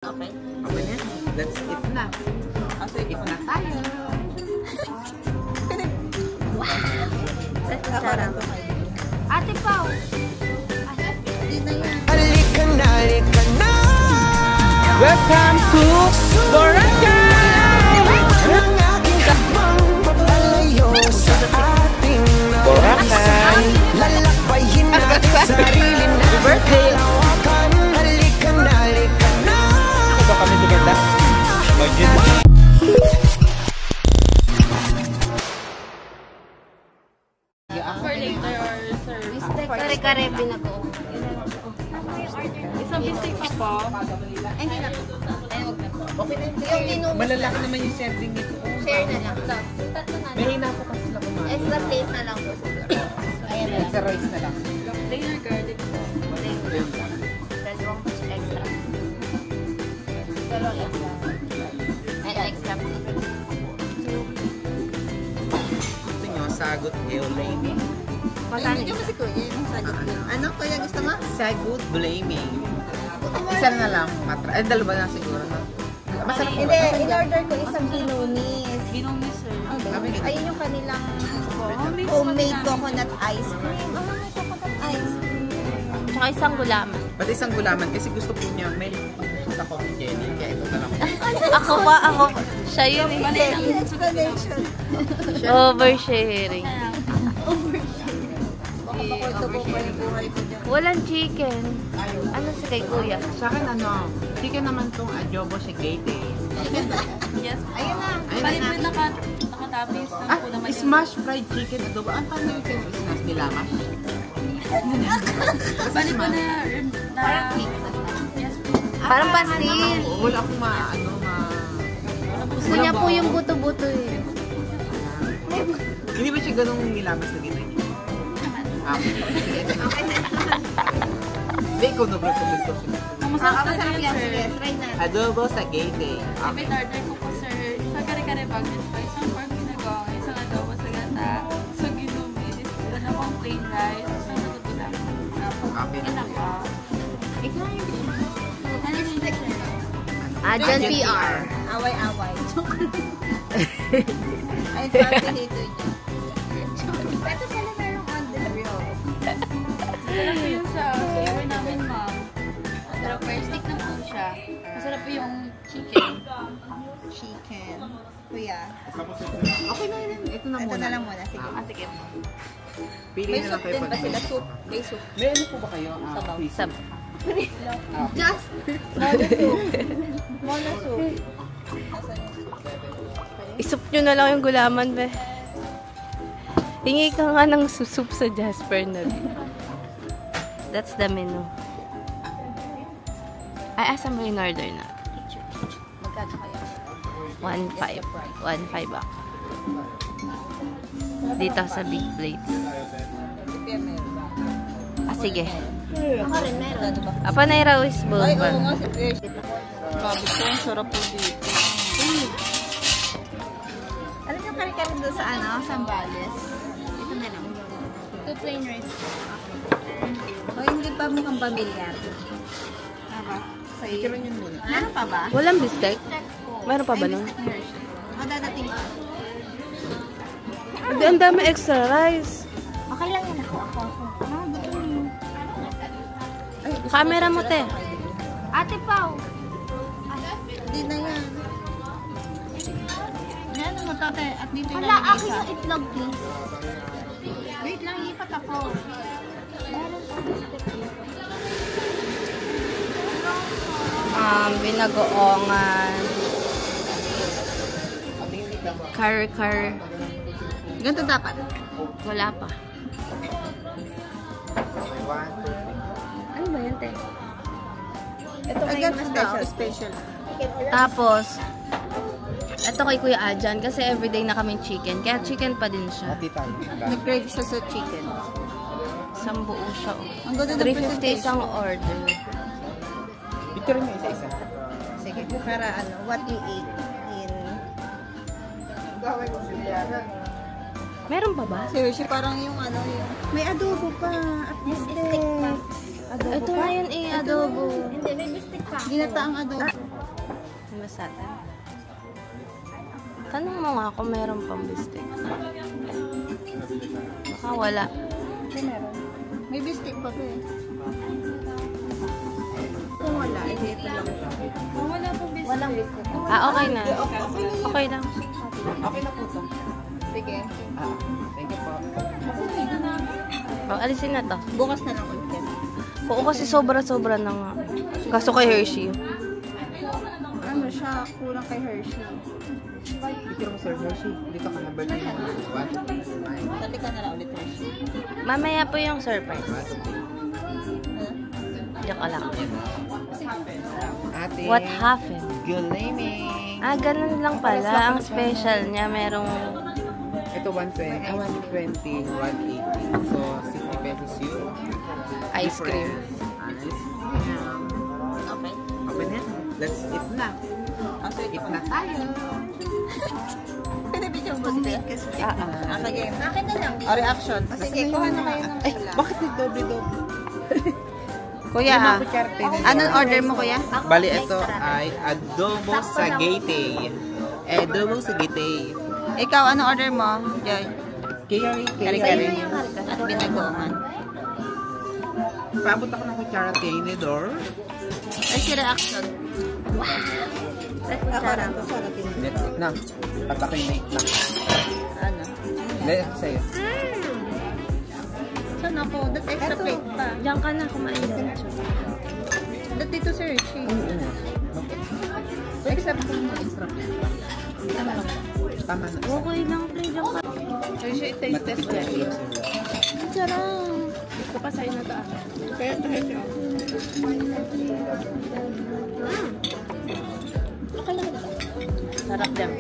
Okay. Okay na. Let's eat na. Eat na tayo. Wow! Ate Pao! Hindi na yan. Halika na, halika na. Welcome to Boracay! Ang aking habang papalayo sa ating Boracay! lalakbayin natin sarili na kalawakan. Halika na, halika na. Ako ba kami maganda? Maganda. For later or sir? Kare-kare binago. Isang bistik pa po. Ay, hindi na po. Ay, huwag na po. Okay na yung minum. Malalaki naman yung serving nito. Share na lang. Tatlo na May lang. hina po kasi sila kumain. Extra plate na lang po. Ayan na lang. Extra rice na lang. Layer garlic po. Dalawang extra. Dalawang extra. Ay, extra po. Gusto nyo, sagot blaming. Ay, hindi kasi kuya yung sagot ko. Ano kuya gusto mo? Sagot blaming. Isa na lang. Ay, dalawa na siguro. Masarap po Hindi, ba? in-order ko isang binonis. Binonis, sir. Ayun yung kanilang homemade coconut ice cream. Ah, may coconut ice cream. Tsaka isang gulaman. Pati isang gulaman kasi gusto po niya may sa coffee jelly. Kaya ito na lang. Ako. Siya yun eh. Explanation. Oversharing. Oversharing. Walang chicken. Ano sa kay kuya? Sa akin ano, chicken naman tong adobo sa gate. Yes. Ayun na. Bali po nakatapis na po naman yung... Smash fried chicken adobo. Ang paano yung smash nila? Bali po na... Parang cake. Yes po. Parang pastil. Wala akong Gusto niya po yung buto-buto eh. Hindi ba siya ganung nilamas na ginawa niya? Okay na. Hindi, ikaw nag-recommend ko siya. Masarap na Masarap yan, yan. sir. Sige, try na. Adobo sa gate. May order ko po, sir. Sa kare-kare bag nito pa. Isang pork ginagawa, isang adobo sa gata, isang ginumis, ano pang plain rice, isang natutulang. Okay. Ina pa. Ikaw yung Ano yung stick na? Adjan PR. Away-away. Ay, parang dito niya. Ito pala merong on the real. Masarap po yung sa flavor namin, ma'am. Pero first stick na po siya. Masarap po yung chicken. Chicken. Kuya. Okay na yun. Ito na Ito muna. na lang muna. Sige. Sige. Pili May na lang soup kayo din ba pag sila? Soup. May soup. May ano po ba kayo? Sabaw. Free Sab. Just. Mono soup. Mono soup. Isup nyo na lang yung gulaman, be. Hingi ka nga ng soup sa Jasper na. That's the menu. Ay, asa mo yung order na? Magkano kayo? 1.5. 1.5 ako. Dito sa big plates. Ah, sige. Ako rin meron. Apa na iraw is both Ay, ba? oo nga. Grabe ko. Ang sarap po dito. Alam niyo kare-kare doon sa ano? Sambales. Ito na lang. Two plain rice. O, hindi pa mukhang pamilyar. Ano? Sa'yo. Kiran yun muna. Meron pa ba? Walang bistek? Meron pa ba nun? O, dadating pa. Hindi, ang dami extra rice. Okay lang yan ako. Ah, gusto mo. Ay, gusto Camera mo, te. Ate Pao. Hindi na yan. Yan mo tate. At dito yung Wala, akin yung itlog, please. Wait lang, ipat ako. Binagoongan. Kar. Ganito dapat. Wala pa. Ano ba yan, te? Ito may special. Special. Tapos, ito kay Kuya Adjan kasi everyday na kaming chicken. Kaya chicken pa din siya. Hati tayo. Nag-crave siya sa chicken. Isang buo siya. Ang ganda ng 350 isang order. Picture niyo isa-isa. Sige, para ano, what you eat in... Meron pa ba? Seriously, parang yung ano, yung... May adobo pa. At bistek. Adobo Ito pa. na yun eh, adobo. Hindi, may bistik pa. Ginataang adobo. Masatan. Tanong mo nga kung meron pang bistek. Baka wala. Hindi meron. May bistik pa ba eh. Kung wala, ito lang. Wala pong business. Walang bistik. Okay na. Okay lang. Okay na po to. Sige. Thank you po. Alisin na to. Bukas na lang ulit. Oo, kasi sobra-sobra na nga. Kaso kay Hershey. Ano siya, kulang kay Hershey. Picture mo, Sir Hershey. Dito ka na birthday mo. 1, 2, 3, smile. Dati ka na lang ulit Hershey. Mamaya po yung surprise. Joke lang. Ate. What happened? Good naming. Ganun lang pala. Ang special niya, merong... Ito 120, 120, 180. So, 60 pesos yun. Ice cream. Ice. Okay. Okay na. Let's eat na. Eat na tayo. Pwede video mo sila. Sige. Akin na lang. O, reaction. Sige, Nasaan kuha yung na kayo mga- ng Ay, pula. bakit yung doble-doble? Kuya, anong order mo, kuya? Bali, ito ay adobo sa gate. Adobo sa gate. Ikaw, anong order mo, Joy? Kari-kari. At binagoongan. Paabot ako ng kutsara tinidor. Ay, si reaction. Ako lang. Let's eat na. Patakin na eat na. Ano? Let's eat sa'yo. Saan ako? That extra plate pa. Diyan ka na kumain. That dito, sir. Extra plate. Tama na. Okay lang, play lang ka. Hershey, taste test Matikman niya. yung sa'yo. Sarang. Ito pa sa'yo na to. Kaya ito, Hershey. Okay lang. Sarap lang.